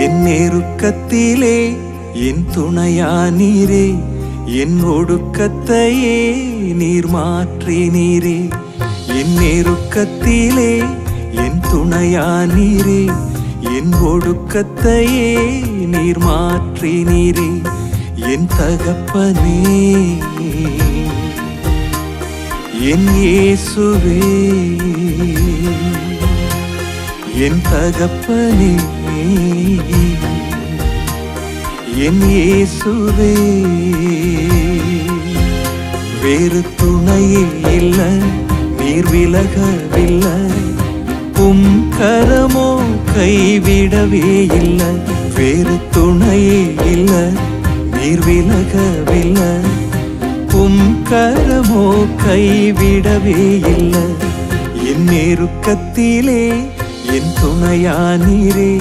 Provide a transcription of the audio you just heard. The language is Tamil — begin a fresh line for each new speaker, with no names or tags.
என் நெருக்கத்திலே என் துணையானீரே, என் ஒடுக்கத்தையே நீர் மாற்றினீரே. என் நெருக்கத்திலே என் துணையானீரே, என் ஒடுக்கத்தையே நீர் மாற்றினீரே. என் தகப்பனே, என் இயேசுவே, என் தகப்பனே, என் இயேசுவே. வேறு துணையே இல்ல, நீர் விலகவில்லை, உம் கரமோ கைவிடவே இல்லை. வேறு துணையே இல்ல, நீர் விலகவில்லை, உம் கரமோ கைவிடவே இல்லை. என் நெருக்கத்திலே என் துணையானீரே,